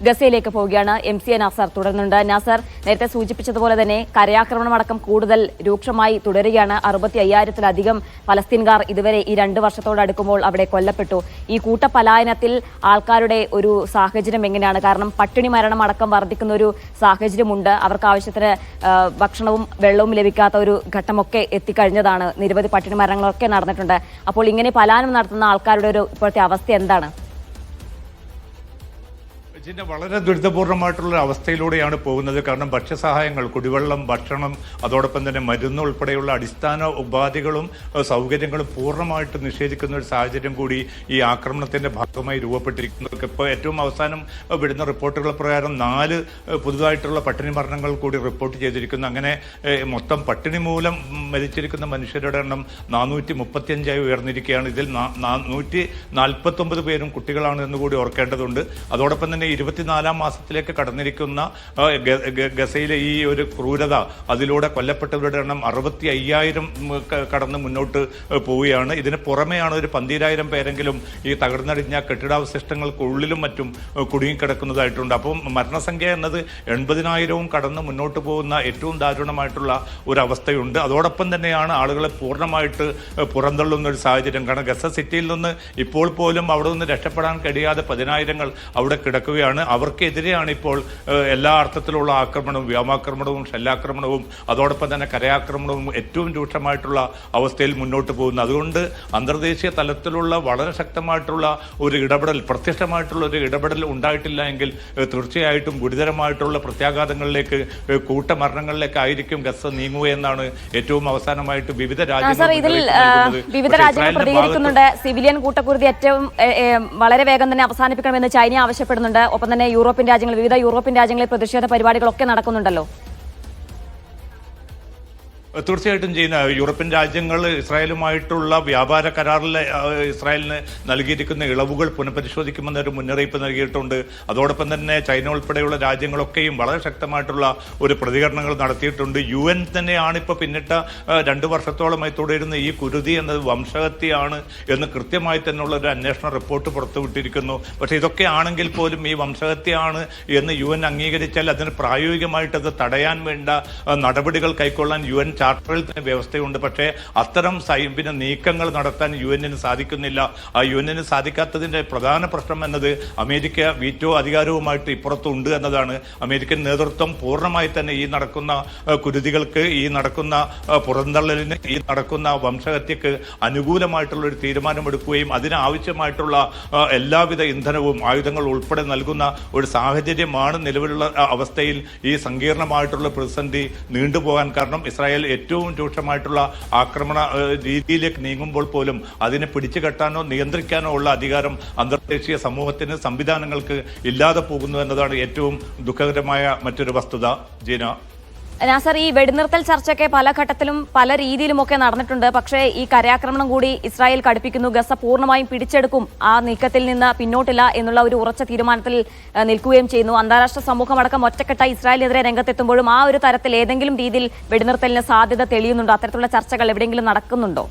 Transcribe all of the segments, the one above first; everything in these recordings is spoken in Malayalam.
ഗസയിലേക്ക് പോവുകയാണ്. MC നാസർ തുടരുന്നുണ്ട്. നാസർ, നേരത്തെ സൂചിപ്പിച്ചതുപോലെ തന്നെ കരയാക്രമണമടക്കം കൂടുതൽ രൂക്ഷമായി തുടരുകയാണ്. 65,000-ത്തിലധികം പലസ്തീൻകാർ ഇതുവരെ ഈ 2 വർഷത്തോടടുക്കുമ്പോൾ അവിടെ കൊല്ലപ്പെട്ടു. ഈ കൂട്ടപലായനത്തിൽ ആൾക്കാരുടെ ഒരു സാഹചര്യം എങ്ങനെയാണ്? കാരണം പട്ടിണി മരണം അടക്കം വർദ്ധിക്കുന്ന ഒരു സാഹചര്യമുണ്ട്. അവർക്ക് ആവശ്യത്തിന് ഭക്ഷണവും വെള്ളവും ലഭിക്കാത്ത ഒരു ഘട്ടമൊക്കെ എത്തിക്കഴിഞ്ഞതാണ്. നിരവധി പട്ടിണി മരണങ്ങളൊക്കെ നടന്നിട്ടുണ്ട്. അപ്പോൾ ഇങ്ങനെ പലായനം നടത്തുന്ന ആൾക്കാരുടെ ഒരു ഇപ്പോഴത്തെ അവസ്ഥ എന്താണ്? ഇതിൻ്റെ വളരെ ദുരിതപൂർണമായിട്ടുള്ള അവസ്ഥയിലൂടെയാണ് പോകുന്നത്. കാരണം ഭക്ഷ്യസഹായങ്ങൾ, കുടിവെള്ളം, ഭക്ഷണം, അതോടൊപ്പം തന്നെ മരുന്ന് ഉൾപ്പെടെയുള്ള അടിസ്ഥാന ഉപാധികളും സൗകര്യങ്ങളും പൂർണ്ണമായിട്ട് നിഷേധിക്കുന്ന ഒരു സാഹചര്യം കൂടി ഈ ആക്രമണത്തിൻ്റെ ഭാഗമായി രൂപപ്പെട്ടിരിക്കുന്നത്. ഇപ്പോൾ ഏറ്റവും അവസാനം വിടുന്ന റിപ്പോർട്ടുകൾ പ്രകാരം 4 പുതുതായിട്ടുള്ള പട്ടിണി മരണങ്ങൾ കൂടി റിപ്പോർട്ട് ചെയ്തിരിക്കുന്നു. അങ്ങനെ മൊത്തം പട്ടിണി മൂലം മരിച്ചിരിക്കുന്ന മനുഷ്യരുടെ എണ്ണം 435 ഉയർന്നിരിക്കുകയാണ്. ഇതിൽ 149 പേരും കുട്ടികളാണ് എന്നുകൂടി ഓർക്കേണ്ടതുണ്ട്. അതോടൊപ്പം തന്നെ 24-ാം മാസത്തിലേക്ക് കടന്നിരിക്കുന്ന ഗസയിലെ ഈ ഒരു ക്രൂരത, അതിലൂടെ കൊല്ലപ്പെട്ടവരുടെ എണ്ണം 65,000 കടന്ന് മുന്നോട്ട് പോവുകയാണ്. ഇതിന് പുറമെയാണ് ഒരു 12,000 പേരെങ്കിലും ഈ തകർന്നടിഞ്ഞ കെട്ടിടാവശിഷ്ടങ്ങൾക്കുള്ളിലും മറ്റും കുടുങ്ങിക്കിടക്കുന്നതായിട്ടുണ്ട്. അപ്പം മരണസംഖ്യ എന്നത് 80,000 കടന്ന് മുന്നോട്ട് പോകുന്ന ഏറ്റവും ദാരുണമായിട്ടുള്ള ഒരു അവസ്ഥയുണ്ട്. അതോടൊപ്പം തന്നെയാണ് ആളുകളെ പൂർണ്ണമായിട്ട് പുറന്തള്ളുന്ന ഒരു സാഹചര്യം. കാരണം ഗസ സിറ്റിയിൽ നിന്ന് ഇപ്പോൾ പോലും അവിടെ നിന്ന് രക്ഷപ്പെടാൻ കഴിയാതെ 10,000 അവിടെ കിടക്കുകയാണ്. അവർക്കെതിരെയാണ് ഇപ്പോൾ എല്ലാ അർത്ഥത്തിലുള്ള ആക്രമണവും, വ്യോമാക്രമണവും, ഷെല്ലാക്രമണവും, അതോടൊപ്പം തന്നെ കരയാക്രമണവും ഏറ്റവും രൂക്ഷമായിട്ടുള്ള അവസ്ഥയിൽ മുന്നോട്ട് പോകുന്നത്. അതുകൊണ്ട് അന്തർദേശീയ തലത്തിലുള്ള വളരെ ശക്തമായിട്ടുള്ള ഒരു ഇടപെടൽ, പ്രത്യക്ഷമായിട്ടുള്ള ഒരു ഇടപെടൽ ഉണ്ടായിട്ടില്ല എങ്കിൽ തീർച്ചയായിട്ടും ഗുരുതരമായിട്ടുള്ള പ്രത്യാഘാതങ്ങളിലേക്ക്, കൂട്ടമരണങ്ങളിലേക്ക് ആയിരിക്കും ഗസ നീങ്ങുകയെന്നാണ് ഏറ്റവും അവസാനമായിട്ട് വിവിധ രാജ്യങ്ങൾ പ്രതികരിക്കുന്നുണ്ട്. സിവിലിയൻ കൂട്ടക്കുരുതി ഏറ്റവും വളരെ വേഗം തന്നെ അവസാനിപ്പിക്കണമെന്ന് ചൈന ആവശ്യപ്പെടുന്നുണ്ട്. ഒപ്പം തന്നെ വിവിധ യൂറോപ്യൻ രാജ്യങ്ങളിൽ പ്രതിഷേധ പരിപാടികളൊക്കെ നടക്കുന്നുണ്ടല്ലോ. തീർച്ചയായിട്ടും ചെയ്യുന്ന യൂറോപ്യൻ രാജ്യങ്ങൾ ഇസ്രായേലുമായിട്ടുള്ള വ്യാപാര കരാറിൽ ഇസ്രായേലിന് നൽകിയിരിക്കുന്ന ഇളവുകൾ പുനഃപരിശോധിക്കുമെന്നൊരു മുന്നറിയിപ്പ് നൽകിയിട്ടുണ്ട്. അതോടൊപ്പം തന്നെ ചൈന ഉൾപ്പെടെയുള്ള രാജ്യങ്ങളൊക്കെയും വളരെ ശക്തമായിട്ടുള്ള ഒരു പ്രതികരണങ്ങൾ നടത്തിയിട്ടുണ്ട്. UN തന്നെയാണ് ഇപ്പോൾ പിന്നിട്ട 2 വർഷത്തോളമായി തുടരുന്ന ഈ കുരുതി എന്നത് വംശഹത്യയാണ് എന്ന് കൃത്യമായി തന്നെയുള്ള ഒരു അന്വേഷണ റിപ്പോർട്ട് പുറത്തുവിട്ടിരിക്കുന്നു. പക്ഷേ ഇതൊക്കെ ആണെങ്കിൽ പോലും ഈ വംശഹത്യയാണ് എന്ന് UN അംഗീകരിച്ചാൽ അതിന് പ്രായോഗികമായിട്ട് അത് തടയാൻ വേണ്ട നടപടികൾ കൈക്കൊള്ളാൻ UN ചാർട്ടറിൽ തന്നെ വ്യവസ്ഥയുണ്ട്. പക്ഷേ അത്തരം പിന്നെ നീക്കങ്ങൾ നടത്താൻ UN സാധിക്കുന്നില്ല. ആ UN സാധിക്കാത്തതിൻ്റെ പ്രധാന പ്രശ്നം എന്നത് അമേരിക്ക വീറ്റോ അധികാരവുമായിട്ട് ഇപ്പുറത്തുണ്ട് എന്നതാണ്. അമേരിക്കൻ നേതൃത്വം പൂർണ്ണമായി തന്നെ ഈ നടക്കുന്ന കുരുതികൾക്ക്, ഈ നടക്കുന്ന പുറന്തള്ളലിന്, ഈ നടക്കുന്ന വംശഹത്യക്ക് അനുകൂലമായിട്ടുള്ള ഒരു തീരുമാനമെടുക്കുകയും അതിനാവശ്യമായിട്ടുള്ള എല്ലാവിധ ഇന്ധനവും ആയുധങ്ങൾ ഉൾപ്പെടെ നൽകുന്ന ഒരു സാഹചര്യമാണ് നിലവിലുള്ള അവസ്ഥയിൽ ഈ സങ്കീർണമായിട്ടുള്ള പ്രതിസന്ധി നീണ്ടുപോകാൻ കാരണം. ഇസ്രായേൽ ഏറ്റവും രൂക്ഷമായിട്ടുള്ള ആക്രമണ രീതിയിലേക്ക് നീങ്ങുമ്പോൾ പോലും അതിനെ പിടിച്ചു കെട്ടാനോ നിയന്ത്രിക്കാനോ ഉള്ള അധികാരം അന്തർദേശീയ സമൂഹത്തിന്, സംവിധാനങ്ങൾക്ക് ഇല്ലാതെ പോകുന്നു എന്നതാണ് ഏറ്റവും ദുഃഖകരമായ മറ്റൊരു വസ്തുത. ജീന, നാസർ, ഈ വെടിനിർത്തൽ ചർച്ചയൊക്കെ പല ഘട്ടത്തിലും പല രീതിയിലുമൊക്കെ നടന്നിട്ടുണ്ട്. പക്ഷേ ഈ കരയാക്രമണം കൂടി ഇസ്രായേൽ കടുപ്പിക്കുന്നു. ഗസ പൂർണ്ണമായും പിടിച്ചെടുക്കും, ആ നീക്കത്തിൽ നിന്ന് പിന്നോട്ടില്ല എന്നുള്ള ഒരു ഉറച്ച തീരുമാനത്തിൽ നിൽക്കുകയും ചെയ്യുന്നു. അന്താരാഷ്ട്ര സമൂഹമടക്കം ഒറ്റക്കെട്ടായി ഇസ്രായേലിനെതിരെ രംഗത്തെത്തുമ്പോഴും ആ ഒരു തരത്തിൽ ഏതെങ്കിലും രീതിയിൽ വെടിനിർത്തലിന് സാധ്യത തെളിയുന്നുണ്ടോ? അത്തരത്തിലുള്ള ചർച്ചകൾ എവിടെയെങ്കിലും നടക്കുന്നുണ്ടോ?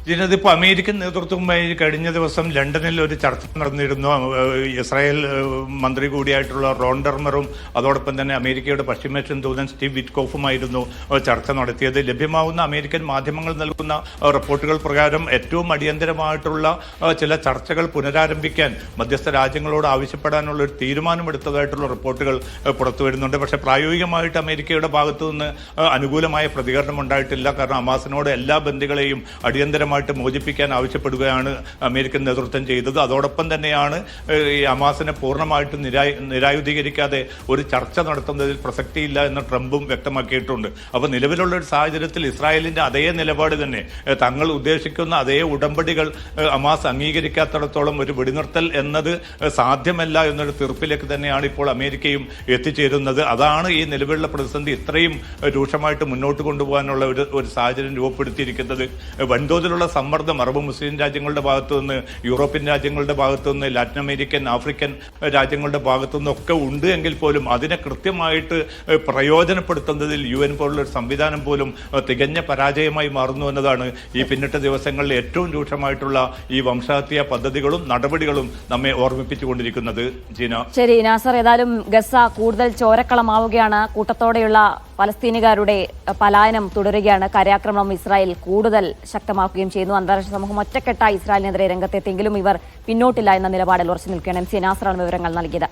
ഇതിപ്പോൾ അമേരിക്കൻ നേതൃത്വവുമായി കഴിഞ്ഞ ദിവസം ലണ്ടനിൽ ഒരു ചർച്ച നടന്നിരുന്നു. ഇസ്രായേൽ മന്ത്രി കൂടിയായിട്ടുള്ള റോൺ ഡെർമറും അതോടൊപ്പം തന്നെ അമേരിക്കയുടെ പശ്ചിമേഷ്യൻ ദൂതൻ സ്റ്റീവ് വിറ്റ്കോഫുമായിരുന്നു ചർച്ച നടത്തിയത്. ലഭ്യമാവുന്ന അമേരിക്കൻ മാധ്യമങ്ങൾ നൽകുന്ന റിപ്പോർട്ടുകൾ പ്രകാരം ഏറ്റവും അടിയന്തരമായിട്ടുള്ള ചില ചർച്ചകൾ പുനരാരംഭിക്കാൻ മധ്യസ്ഥ രാജ്യങ്ങളോട് ആവശ്യപ്പെടാനുള്ള ഒരു തീരുമാനമെടുത്തതായിട്ടുള്ള റിപ്പോർട്ടുകൾ പുറത്തു വരുന്നുണ്ട്. പക്ഷേ പ്രായോഗികമായിട്ട് അമേരിക്കയുടെ ഭാഗത്തു നിന്ന് അനുകൂലമായ പ്രതികരണം ഉണ്ടായിട്ടില്ല. കാരണം ഹമാസിനോട് എല്ലാ ബന്ദികളെയും അടിയന്തരമായി മോചിപ്പിക്കാൻ ആവശ്യപ്പെടുകയാണ് അമേരിക്കൻ നേതൃത്വം ചെയ്തത്. അതോടൊപ്പം തന്നെയാണ് ഈ ഹമാസിനെ പൂർണ്ണമായിട്ട് നിരായുധീകരിക്കാതെ ഒരു ചർച്ച നടത്തുന്നതിൽ പ്രസക്തിയില്ല എന്ന് ട്രംപും വ്യക്തമാക്കിയിട്ടുണ്ട്. അപ്പോൾ നിലവിലുള്ള ഒരു സാഹചര്യത്തിൽ ഇസ്രായേലിന്റെ അതേ നിലപാട് തന്നെ, തങ്ങൾ ഉദ്ദേശിക്കുന്ന അതേ ഉടമ്പടികൾ ഹമാസ് അംഗീകരിക്കാത്തിടത്തോളം ഒരു വെടിനിർത്തൽ എന്നത് സാധ്യമല്ല എന്നൊരു തീർപ്പിലേക്ക് തന്നെയാണ് ഇപ്പോൾ അമേരിക്കയും എത്തിച്ചേരുന്നത്. അതാണ് ഈ നിലവിലുള്ള പ്രതിസന്ധി ഇത്രയും രൂക്ഷമായിട്ട് മുന്നോട്ട് കൊണ്ടുപോകാനുള്ള ഒരു സാഹചര്യം രൂപപ്പെടുത്തിയിരിക്കുന്നത്. വൻതോതിലുള്ള ഇത്തരത്തിലുള്ള സമ്മർദ്ദം അറബ് മുസ്ലിം രാജ്യങ്ങളുടെ ഭാഗത്തു നിന്ന്, യൂറോപ്യൻ രാജ്യങ്ങളുടെ ഭാഗത്തു നിന്ന്, ലാറ്റിൻ അമേരിക്കൻ, ആഫ്രിക്കൻ രാജ്യങ്ങളുടെ ഭാഗത്തു നിന്നൊക്കെ ഉണ്ട് എങ്കിൽ പോലും അതിനെ കൃത്യമായിട്ട് പ്രയോജനപ്പെടുത്തുന്നതിൽ UN പോലുള്ള ഒരു സംവിധാനം പോലും തികഞ്ഞ പരാജയമായി മാറുന്നു എന്നതാണ് ഈ പിന്നിട്ട ദിവസങ്ങളിൽ ഏറ്റവും രൂക്ഷമായിട്ടുള്ള ഈ വംശഹത്യാ പദ്ധതികളും നടപടികളും നമ്മെ ഓർമ്മിപ്പിച്ചുകൊണ്ടിരിക്കുന്നത്. ജീന, ശരി നാസർ, ഏതായാലും ഗസ കൂടുതൽ ചോരക്കളമാവുകയാണ്. കൂട്ടത്തോടെയുള്ള പലസ്തീനുകാരുടെ പലായനം തുടരുകയാണ്. കരയാക്രമണം ഇസ്രായേൽ കൂടുതൽ ശക്തമാക്കുകയും ചെയ്യുന്നു. അന്താരാഷ്ട്ര സമൂഹം ഒറ്റക്കെട്ടായി ഇസ്രായേലിനെതിരെ രംഗത്തെത്തിയെങ്കിലും ഇവർ പിന്നോട്ടില്ല എന്ന നിലപാടിൽ ഉറച്ചു നിൽക്കുകയാണ്. MC നാസറാണ് വിവരങ്ങൾ നൽകിയത്.